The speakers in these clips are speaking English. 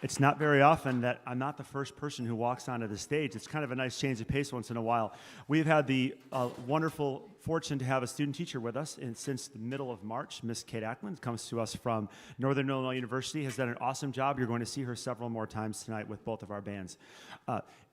It's not very often that I'm not the first person who walks onto the stage. It's kind of a nice change of pace once in a while. We've had the wonderful fortune to have a student teacher with us since the middle of March. Miss Kate Ackland comes to us from Northern Illinois University, has done an awesome job. You're going to see her several more times tonight with both of our bands.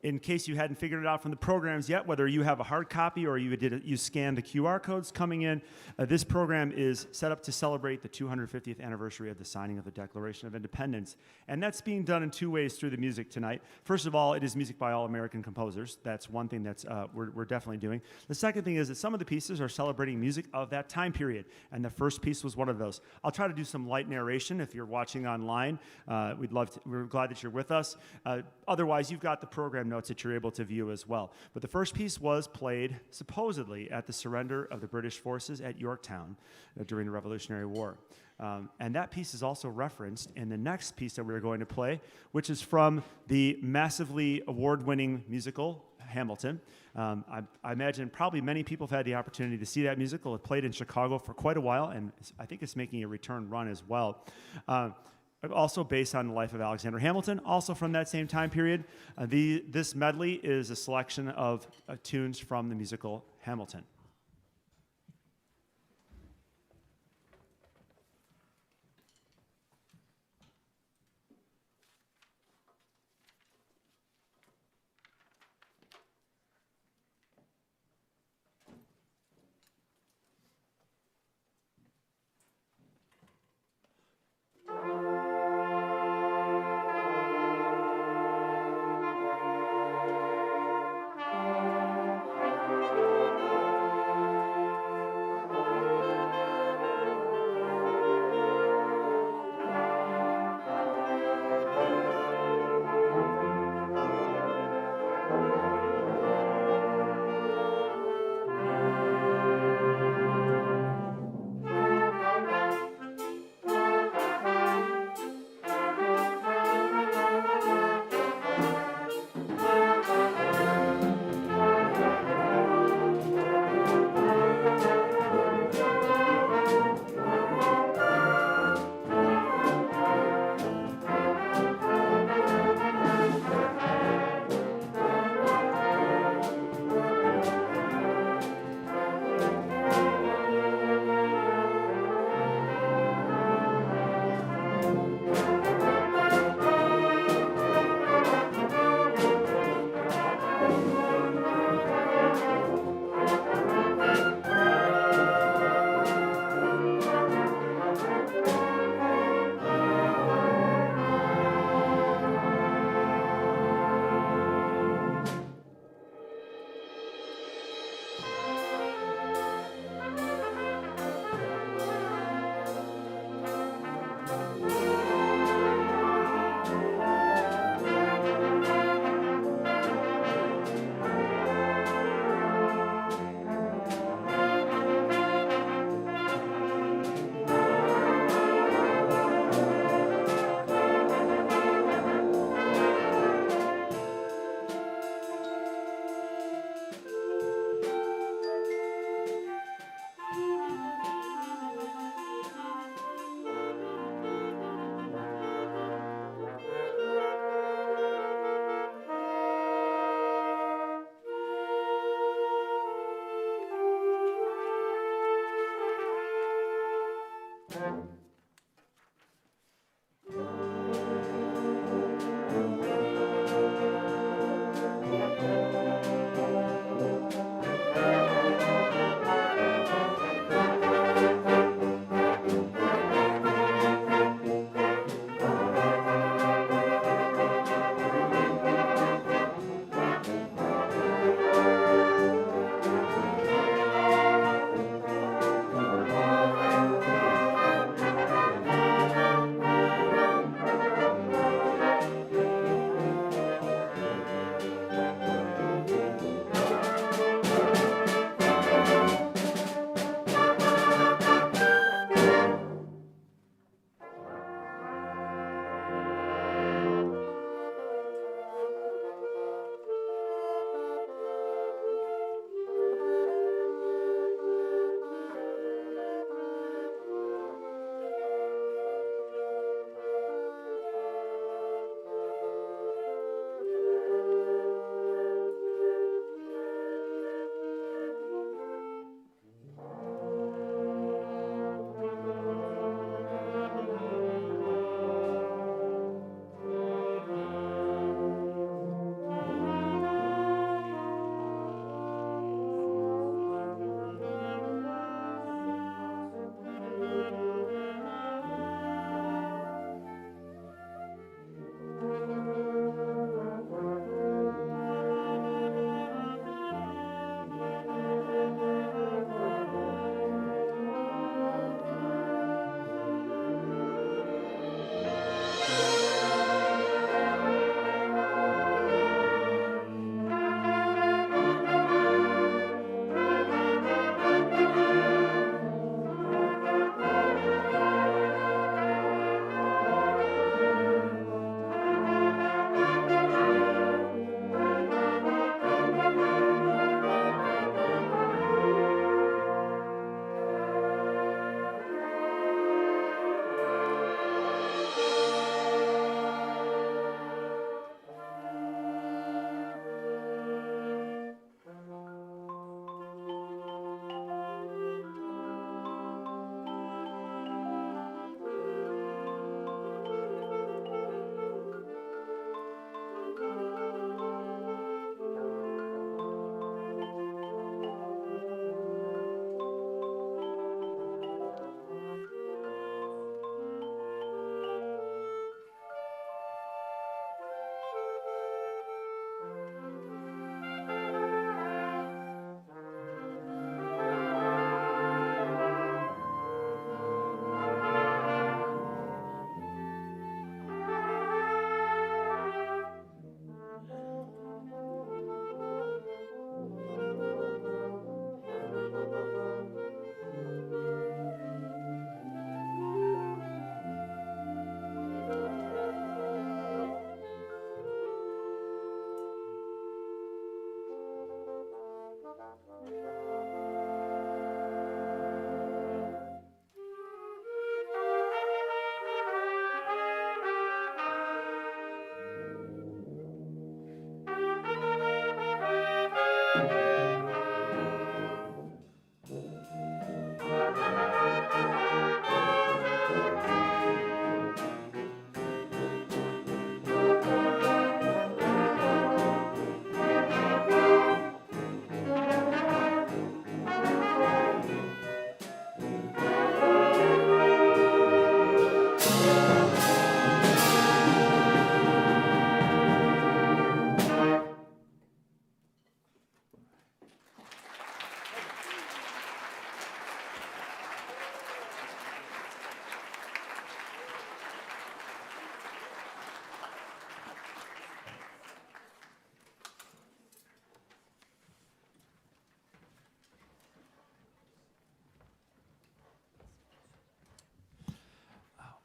In case you hadn't figured it out from the programs yet, whether you have a hard copy or you scanned the QR codes coming in, this program is set up to celebrate the 250th anniversary of the signing of the Declaration of Independence. And that's being done in two ways through the music tonight. First of all, it is music by all American composers. That's one thing that's we're definitely doing. The second thing is that some of the pieces are celebrating music of that time period, and the first piece was one of those. I'll try to do some light narration if you're watching online. We're glad that you're with us. Otherwise, you've got the program notes that you're able to view as well. But the first piece was played supposedly at the surrender of the British forces at Yorktown during the Revolutionary War. And that piece is also referenced in the next piece that we're going to play, which is from the massively award-winning musical, Hamilton. I imagine probably many people have had the opportunity to see that musical. It played in Chicago for quite a while, and I think it's making a return run as well. Also based on the life of Alexander Hamilton, also from that same time period. This medley is a selection of tunes from the musical Hamilton.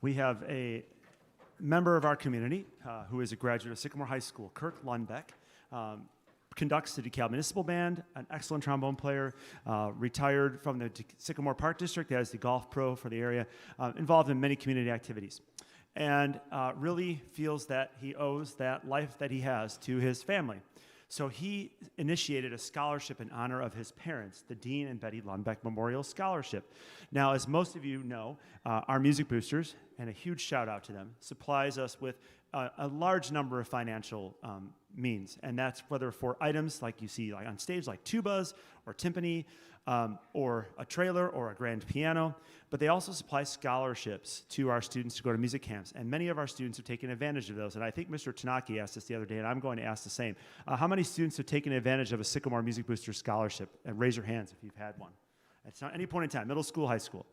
we have a member of our community who is a graduate of Sycamore High School, Kirk Lundbeck, conducts the DeKalb Municipal Band, an excellent trombone player, retired from the Sycamore Park District as the golf pro for the area, involved in many community activities, and really feels that he owes that life that he has to his family. So he initiated a scholarship in honor of his parents, the Dean and Betty Lundbeck Memorial Scholarship. Now, as most of you know, our Music Boosters, and a huge shout out to them, supplies us with a large number of financial means, and that's whether for items like you see like on stage, like tubas or timpani, or a trailer or a grand piano, but they also supply scholarships to our students to go to music camps, and many of our students have taken advantage of those, and I think Mr. Tanaki asked this the other day, and I'm going to ask the same. How many students have taken advantage of a Sycamore Music Booster scholarship? And raise your hands if you've had one. At any point in time, middle school, high school.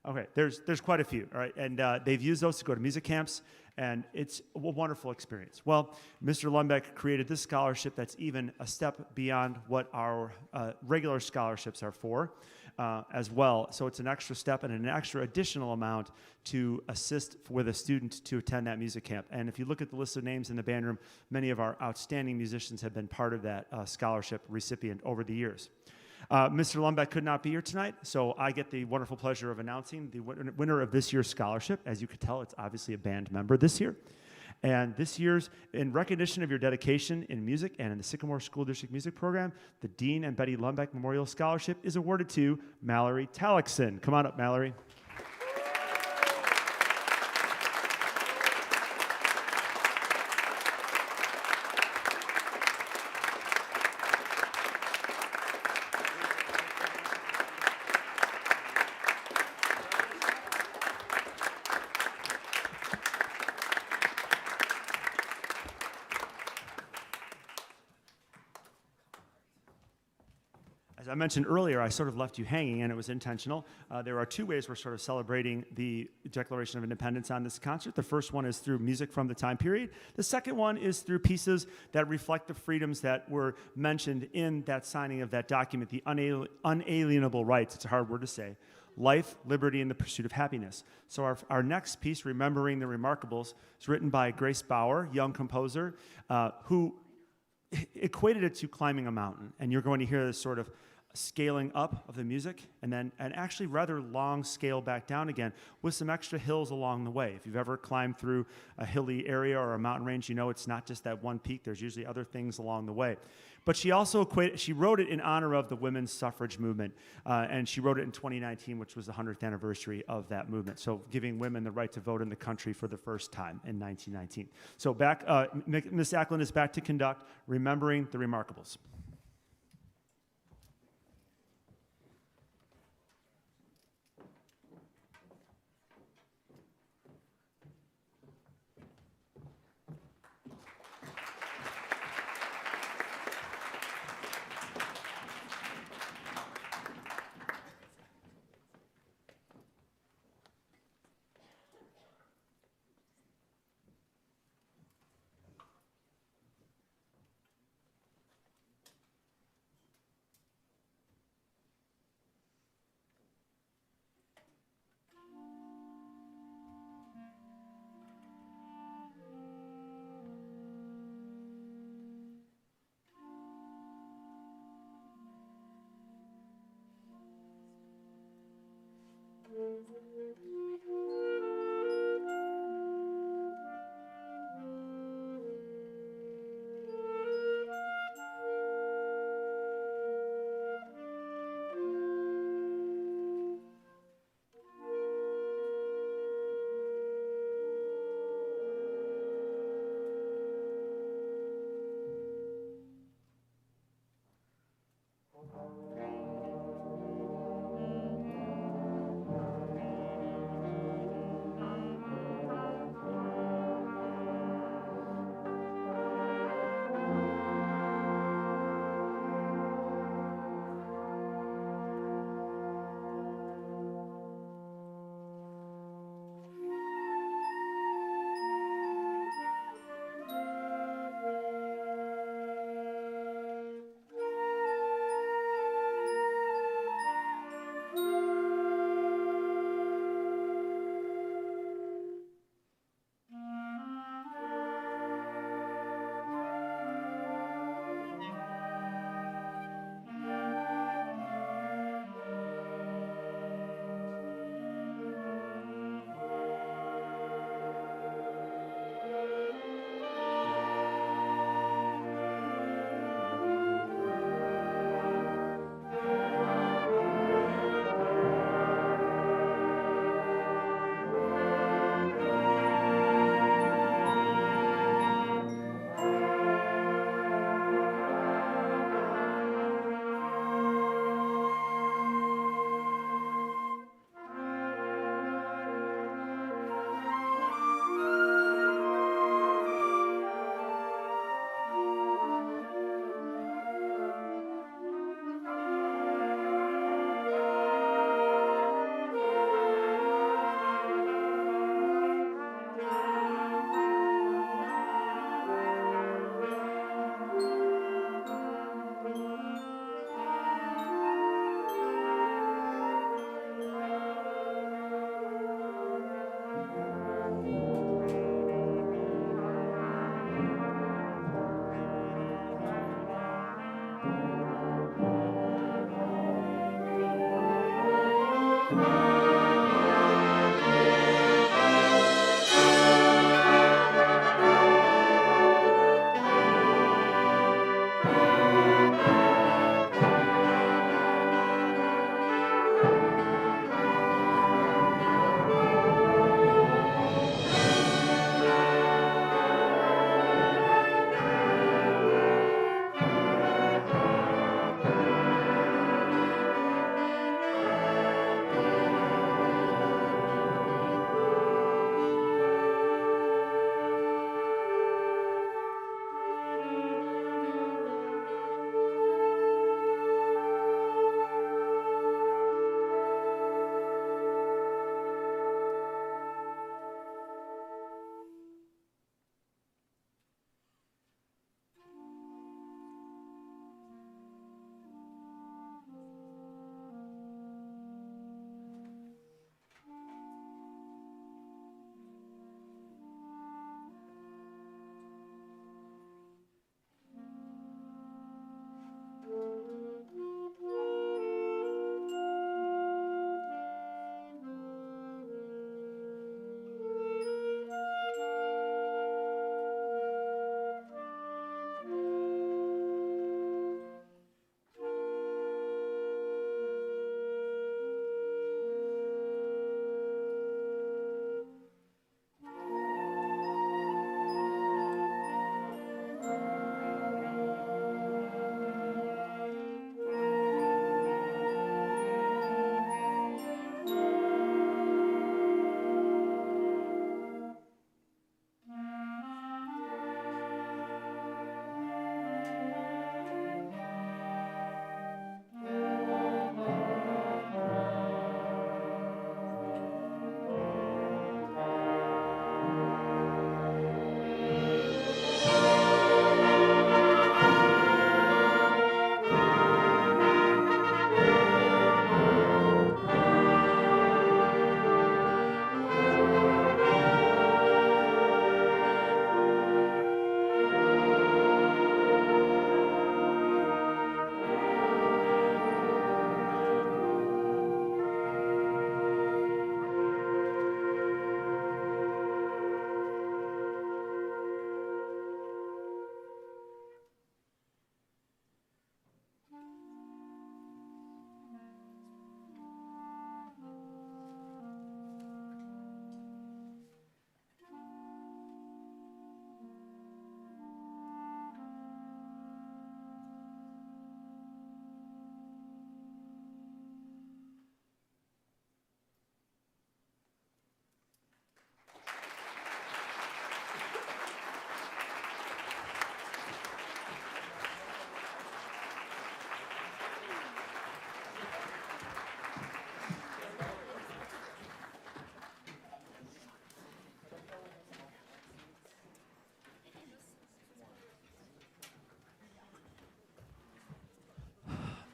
Okay, there's quite a few, all right? And they've used those to go to music camps, and it's a wonderful experience. Well, Mr. Lundbeck created this scholarship that's even a step beyond what our regular scholarships are for as well. So it's an extra step and an extra additional amount to assist with a student to attend that music camp. And if you look at the list of names in the band room, many of our outstanding musicians have been part of that scholarship recipient over the years. Mr. Lundbeck could not be here tonight, so I get the wonderful pleasure of announcing the winner of this year's scholarship. As you could tell, it's obviously a band member this year. And this year's, in recognition of your dedication in music and in the Sycamore School District Music Program, the Dean and Betty Lundbeck Memorial Scholarship is awarded to Mallory Tallickson. Come on up, Mallory. As I mentioned earlier, I sort of left you hanging, and it was intentional. There are two ways we're sort of celebrating the Declaration of Independence on this concert. The first one is through music from the time period. The second one is through pieces that reflect the freedoms that were mentioned in that signing of that document, the unalienable rights, it's a hard word to say, life, liberty, and the pursuit of happiness. So our next piece, Remembering the Remarkables, is written by Grace Bauer, young composer, who equated it to climbing a mountain. And you're going to hear this sort of scaling up of the music, and then an actually rather long scale back down again with some extra hills along the way. If you've ever climbed through a hilly area or a mountain range, you know it's not just that one peak. There's usually other things along the way. But she also she wrote it in honor of the women's suffrage movement, and she wrote it in 2019, which was the 100th anniversary of that movement. So giving women the right to vote in the country for the first time in 1919. So back, Ms. Ackland is back to conduct Remembering the Remarkables.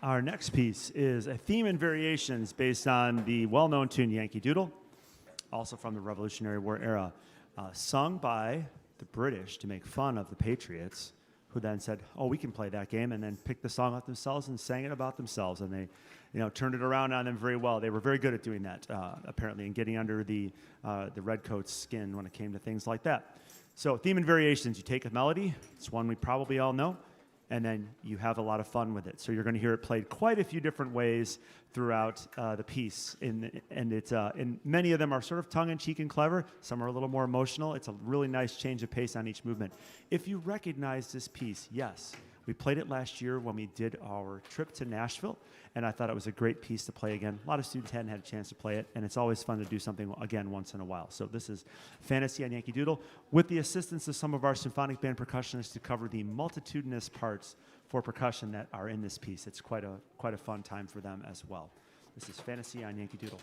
Our next piece is a theme and variations based on the well-known tune Yankee Doodle, also from the Revolutionary War era, sung by the British to make fun of the Patriots, who then said, "Oh, we can play that game," and then picked the song up themselves and sang it about themselves, and they, turned it around on them very well. They were very good at doing that, apparently, and getting under the redcoats' skin when it came to things like that. So, theme and variations. You take a melody; it's one we probably all know, and then you have a lot of fun with it. So you're going to hear it played quite a few different ways throughout the piece, and many of them are sort of tongue-in-cheek and clever. Some are a little more emotional. It's a really nice change of pace on each movement. If you recognize this piece, yes, we played it last year when we did our trip to Nashville, and I thought it was a great piece to play again. A lot of students hadn't had a chance to play it, and it's always fun to do something again once in a while. So this is Fantasy on Yankee Doodle, with the assistance of some of our symphonic band percussionists to cover the multitudinous parts for percussion that are in this piece. It's quite a fun time for them as well. This is Fantasy on Yankee Doodle.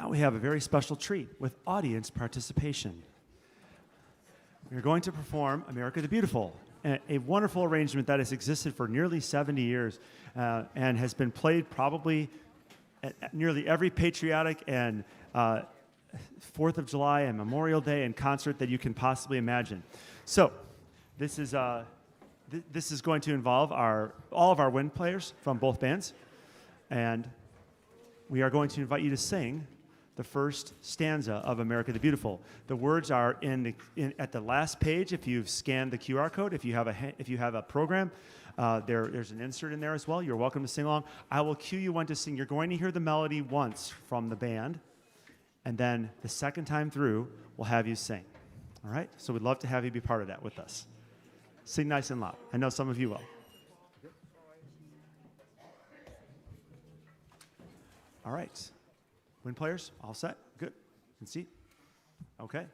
now we have a very special treat with audience participation. We are going to perform America the Beautiful, a wonderful arrangement that has existed for nearly 70 years and has been played probably at nearly every patriotic and 4th of July and Memorial Day and concert that you can possibly imagine. So this is going to involve all of our wind players from both bands, and we are going to invite you to sing the first stanza of America the Beautiful. The words are at the last page. If you've scanned the QR code, if you have a program, there's an insert in there as well. You're welcome to sing along. I will cue you when to sing. You're going to hear the melody once from the band, and then the second time through, we'll have you sing. All right? So we'd love to have you be part of that with us. Sing nice and loud. I know some of you will. All right. Wind players, all set? Good. Can see? Okay.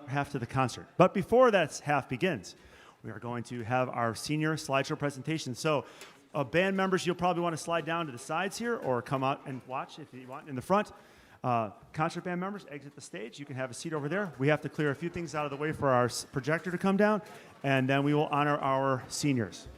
Half to the concert. But before that half begins, We are going to have our senior slideshow presentation. So band members, you'll probably want to slide down to the sides here or come out and watch if you want in the front. Concert band members, exit the stage. You can have a seat over there. We have to clear a few things out of the way for our projector to come down, and then we will honor our seniors.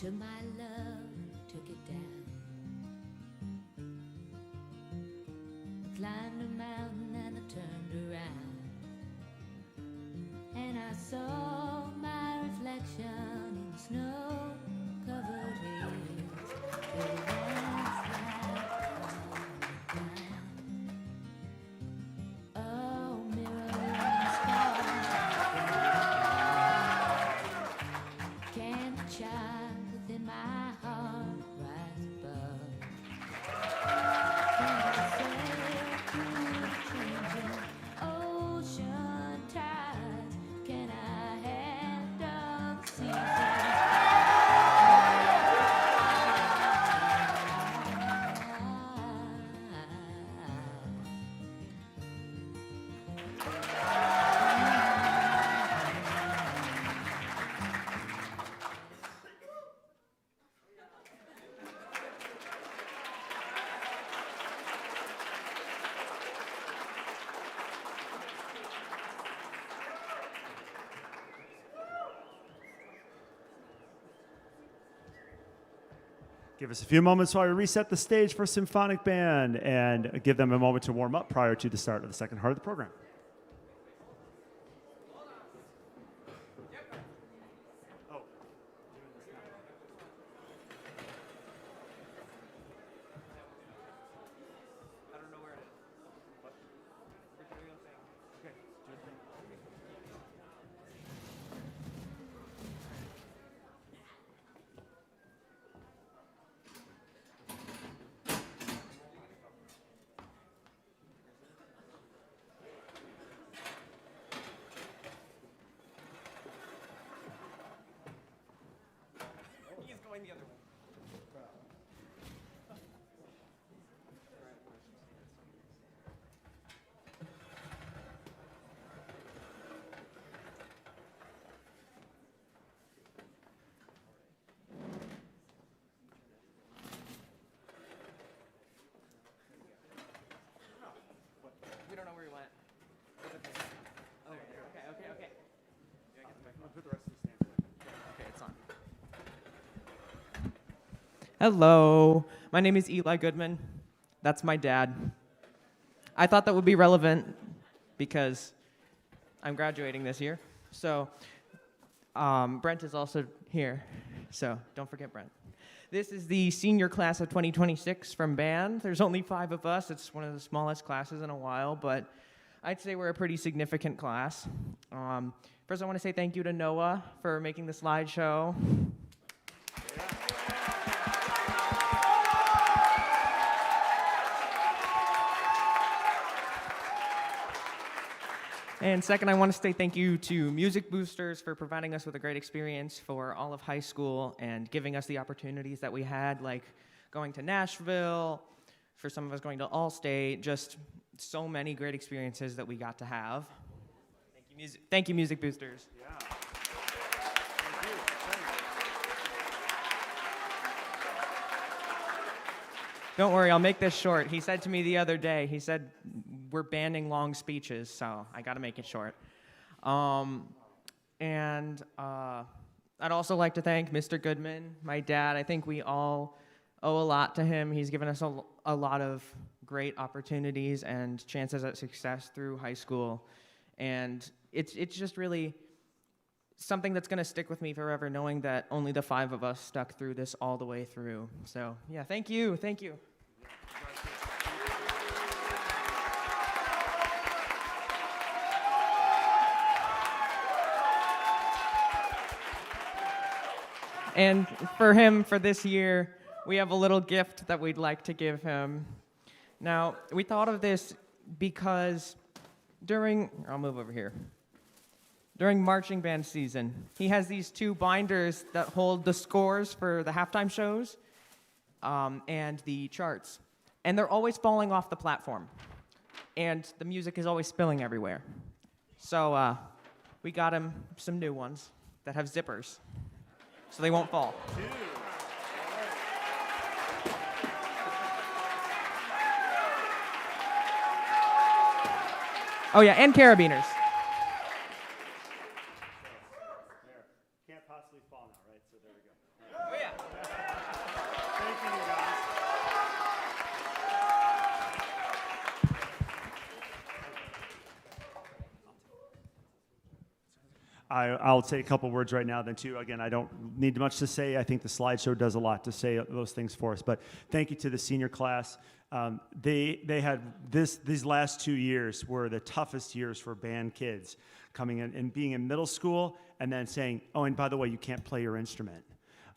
To my love, took it down. I climbed a mountain and I turned around, and I saw my reflection in the snow-covered hills. Where the landslide come down. Oh, mirroring stars, can the child within my heart rise above? Can I sail through the changing ocean tides? Can I handle the seasons? Give us a few moments while we reset the stage for symphonic band and give them a moment to warm up prior to the start of the second part of the program. We don't know where he went. Oh, okay. Put the rest of the stand away. Okay, it's on. Hello, my name is Eli Goodman. That's my dad. I thought that would be relevant because I'm graduating this year. So Brent is also here, so don't forget Brent. This is the senior class of 2026 from band. There's only 5 of us. It's one of the smallest classes in a while, but I'd say we're a pretty significant class. First, I want to say thank you to Noah for making the slideshow. And second, I want to say thank you to Music Boosters for providing us with a great experience for all of high school and giving us the opportunities that we had, like going to Nashville, for some of us going to Allstate, just so many great experiences that we got to have. Thank you, Music Boosters. Yeah. Thank you. Don't worry, I'll make this short. He said to me the other day, he said, we're banning long speeches, so I got to make it short. I'd also like to thank Mr. Goodman, my dad. I think we all owe a lot to him. He's given us a lot of great opportunities and chances at success through high school. And it's just really something that's going to stick with me forever, knowing that only the 5 of us stuck through this all the way through. So, yeah, thank you. Thank you. And for him, for this year, we have a little gift that we'd like to give him. Now, we thought of this because I'll move over here. During marching band season, he has these 2 binders that hold the scores for the halftime shows and the charts. And they're always falling off the platform. And the music is always spilling everywhere. So we got him some new ones that have zippers, so they won't fall. Oh yeah, and carabiners. Can't possibly fall now, right? So there we go. Oh yeah. Thank you, guys. I'll say a couple words right now then too. Again, I don't need much to say. I think the slideshow does a lot to say those things for us. But thank you to the senior class. They had these last 2 years were the toughest years for band kids coming in and being in middle school and then saying, oh, and by the way, you can't play your instrument.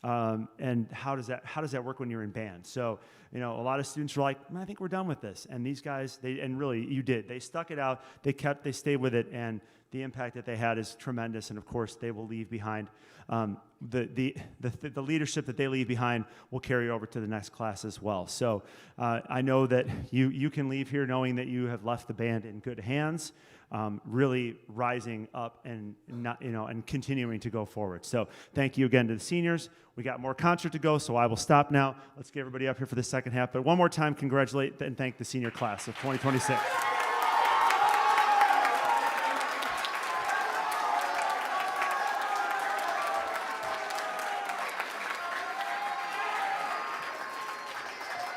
And how does that work when you're in band? So, a lot of students were like, I think we're done with this. And these guys, and really, you did. They stuck it out. They stayed with it, and the impact that they had is tremendous. And of course, they will leave behind the leadership that they leave behind will carry over to the next class as well. So I know that you can leave here knowing that you have left the band in good hands. Really rising up and and continuing to go forward. So thank you again to the seniors. We got more concert to go, so I will stop now. Let's get everybody up here for the second half. But one more time, congratulate and thank the senior class of 2026.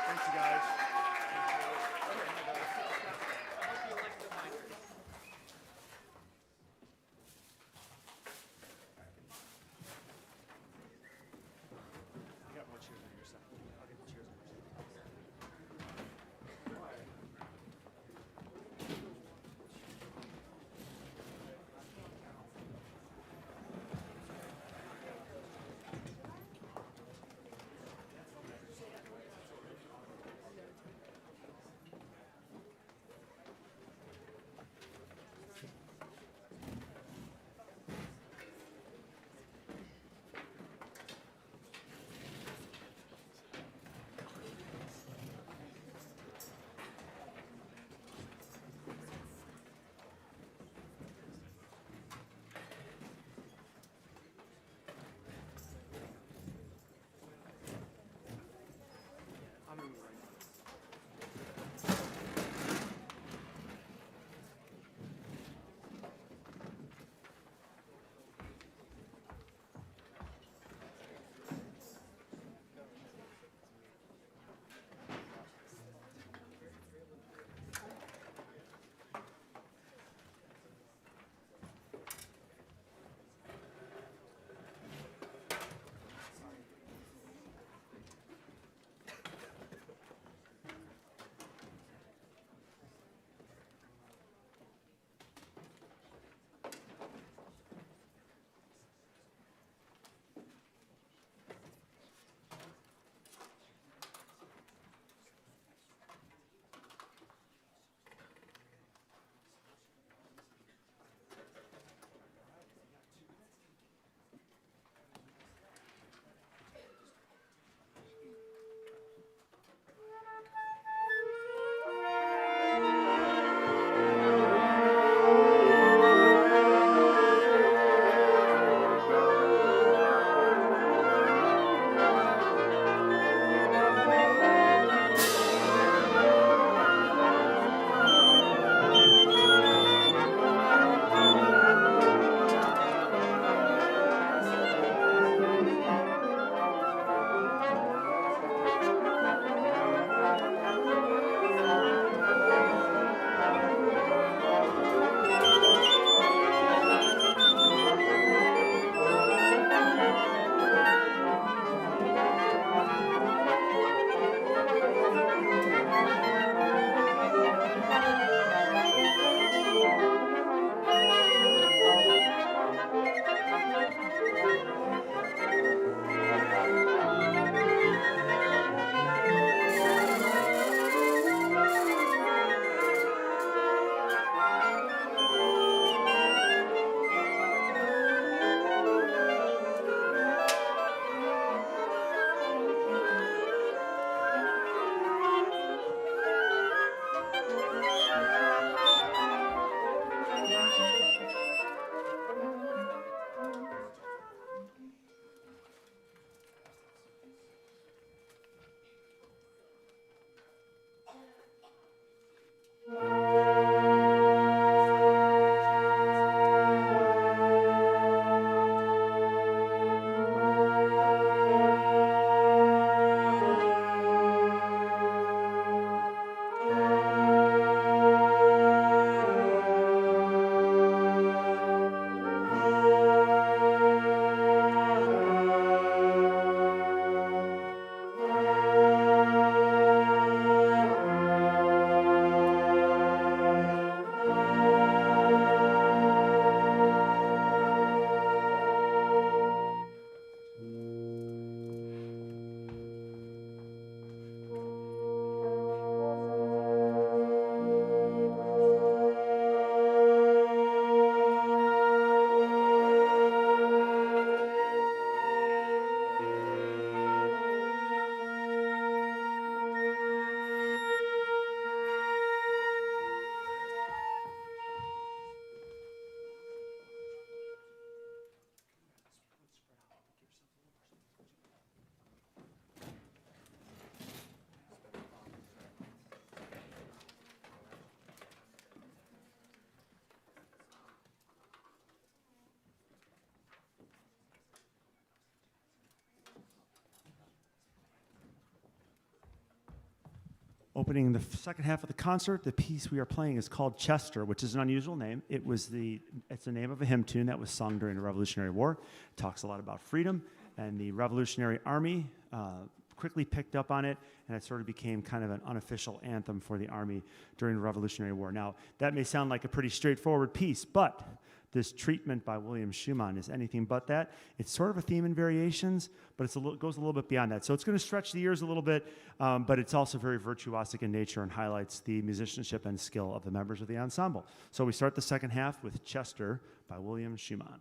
Thanks, you guys. Opening the second half of the concert, the piece we are playing is called Chester, which is an unusual name. It's the name of a hymn tune that was sung during the Revolutionary War. It talks a lot about freedom, and the Revolutionary Army quickly picked up on it, and it sort of became kind of an unofficial anthem for the Army during the Revolutionary War. Now, that may sound like a pretty straightforward piece, but this treatment by William Schumann is anything but that. It's sort of a theme and variations, but goes a little bit beyond that. So it's going to stretch the ears a little bit, but it's also very virtuosic in nature and highlights the musicianship and skill of the members of the ensemble. So we start the second half with Chester by William Schumann.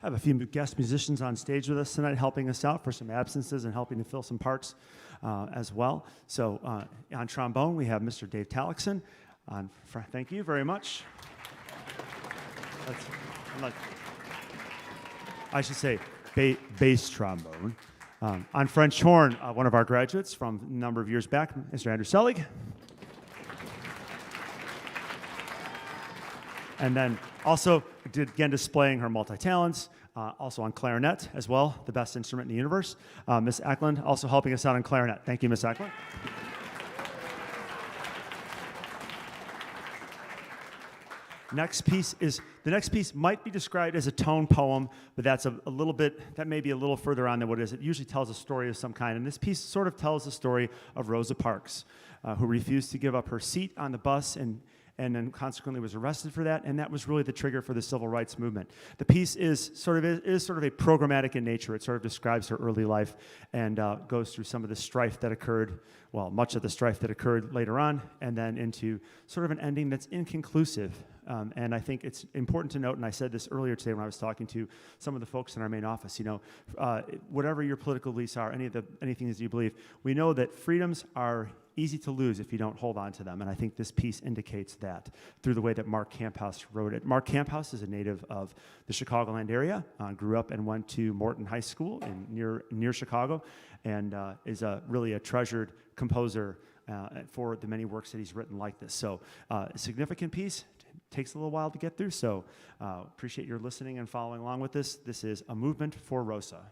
I have a few guest musicians on stage with us tonight helping us out for some absences and helping to fill some parts as well. So on trombone, we have Mr. Dave Talixon. Thank you very much. I should say bass trombone. On French horn, one of our graduates from a number of years back, Mr. Andrew Selig. And then also, again, displaying her multi-talents, also on clarinet as well, the best instrument in the universe. Miss Eklund also helping us out on clarinet. Thank you, Miss Eklund. The next piece might be described as a tone poem, but that's that may be a little further on than what it is. It usually tells a story of some kind, and this piece sort of tells the story of Rosa Parks, who refused to give up her seat on the bus and then consequently was arrested for that, and that was really the trigger for the civil rights movement. The piece is sort of a programmatic in nature. It sort of describes her early life and goes through some of the strife that occurred, well, much of the strife that occurred later on, and then into sort of an ending that's inconclusive. And I think it's important to note, and I said this earlier today when I was talking to some of the folks in our main office, whatever your political beliefs are, anything that you believe, we know that freedoms are easy to lose if you don't hold on to them, and I think this piece indicates that through the way that Mark Camphouse wrote it. Mark Camphouse is a native of the Chicagoland area, grew up and went to Morton High School near Chicago, and is really a treasured composer for the many works that he's written like this. So a significant piece. Takes a little while to get through, so appreciate your listening and following along with this. This is A Movement for Rosa.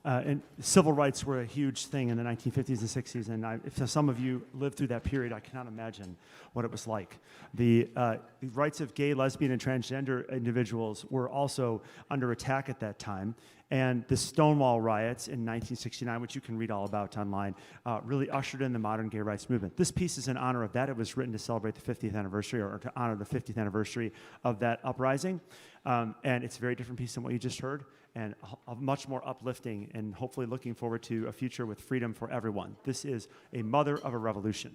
and civil rights were a huge thing in the 1950s and 60s, and if some of you lived through that period, I cannot imagine what it was like. The rights of gay, lesbian, and transgender individuals were also under attack at that time, and the Stonewall riots in 1969, which you can read all about online, really ushered in the modern gay rights movement. This piece is in honor of that. It was written to celebrate the 50th anniversary, or to honor the 50th anniversary of that uprising, and it's a very different piece than what you just heard, and much more uplifting, and hopefully looking forward to a future with freedom for everyone. This is a mother of a revolution.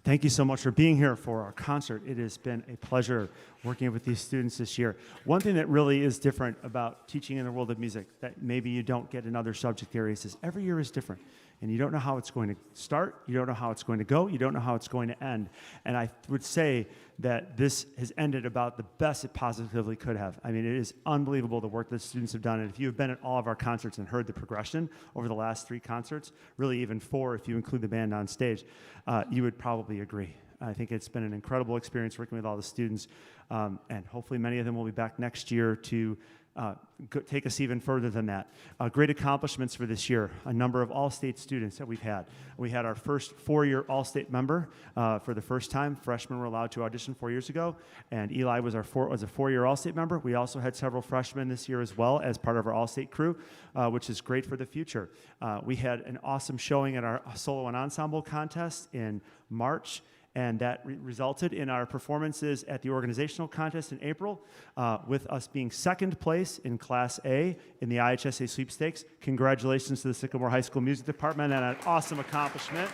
Thank you so much for being here for our concert. It has been a pleasure working with these students this year. One thing that really is different about teaching in the world of music that maybe you don't get in other subject areas is every year is different. And you don't know how it's going to start, you don't know how it's going to go, you don't know how it's going to end. And I would say that this has ended about the best it positively could have. I mean, it is unbelievable the work that students have done. And if you have been at all of our concerts and heard the progression over the last 3 concerts, really even 4 if you include the band on stage, you would probably agree. I think it's been an incredible experience working with all the students, and hopefully many of them will be back next year to take us even further than that. Great accomplishments for this year, a number of all-state students that we've had. We had our first 4-year all-state member for the first time. Freshmen were allowed to audition 4 years ago, and Eli was a 4-year all-state member. We also had several freshmen this year as well as part of our all-state crew, which is great for the future. We had an awesome showing at our solo and ensemble contest in March, and that resulted in our performances at the organizational contest in April, with us being second place in Class A in the IHSA sweepstakes. Congratulations to the Sycamore High School Music Department and an awesome accomplishment.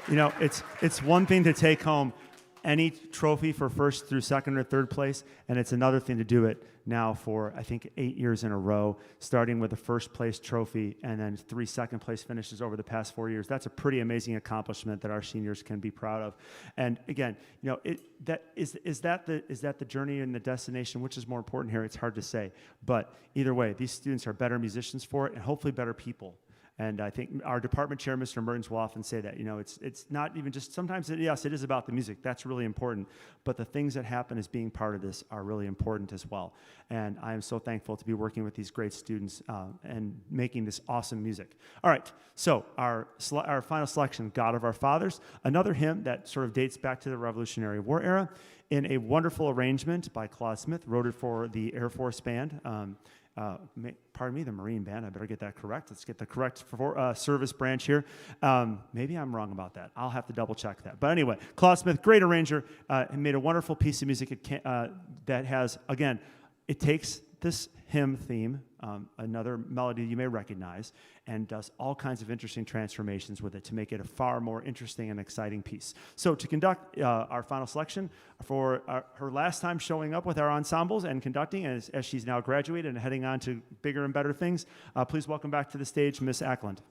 You know, it's one thing to take home any trophy for first through second or third place, and it's another thing to do it now for, I think, 8 years in a row, starting with a first place trophy and then 3 second place finishes over the past 4 years. That's a pretty amazing accomplishment that our seniors can be proud of. And again, you know, is that the journey and the destination? Which is more important here? It's hard to say. But either way, these students are better musicians for it and hopefully better people. And I think our department chair, Mr. Mertens, will often say that, you know, it's not even just, sometimes, yes, it is about the music. That's really important. But the things that happen as being part of this are really important as well. And I am so thankful to be working with these great students and making this awesome music. All right, so our final selection, God of Our Fathers, another hymn that sort of dates back to the Revolutionary War era in a wonderful arrangement by Claude Smith, wrote it for the Air Force Band. Pardon me, the Marine Band. I better get that correct. Let's get the correct service branch here. Maybe I'm wrong about that. I'll have to double check that. But anyway, Claude Smith, great arranger, and made a wonderful piece of music that has, again, it takes this hymn theme, another melody you may recognize, and does all kinds of interesting transformations with it to make it a far more interesting and exciting piece. So to conduct our final selection for her last time showing up with our ensembles and conducting as she's now graduated and heading on to bigger and better things, please welcome back to the stage Miss Ackland.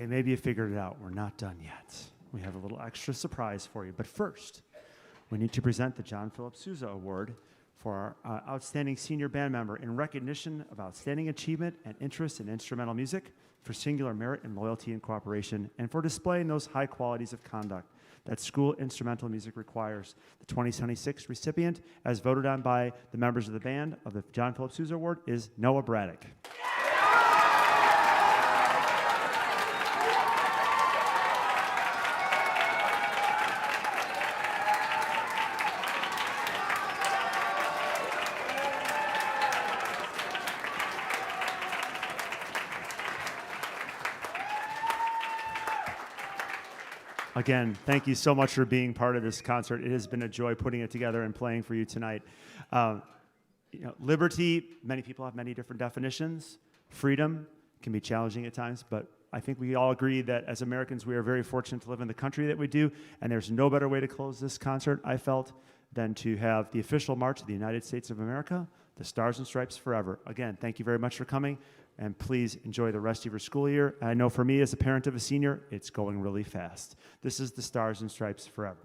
Okay, maybe you figured it out. We're not done yet. We have a little extra surprise for you. But first, we need to present the John Philip Sousa Award for our outstanding senior band member in recognition of outstanding achievement and interest in instrumental music, for singular merit and loyalty and cooperation, and for displaying those high qualities of conduct that school instrumental music requires. The 2026 recipient, as voted on by the members of the band of the John Philip Sousa Award, is Noah Braddock. Again, thank you so much for being part of this concert. It has been a joy putting it together and playing for you tonight. Liberty, many people have many different definitions. Freedom can be challenging at times, but I think we all agree that as Americans, we are very fortunate to live in the country that we do, and there's no better way to close this concert, I felt, than to have the official march of the United States of America, the Stars and Stripes Forever. Again, thank you very much for coming, and please enjoy the rest of your school year. I know for me, as a parent of a senior, it's going really fast. This is the Stars and Stripes Forever.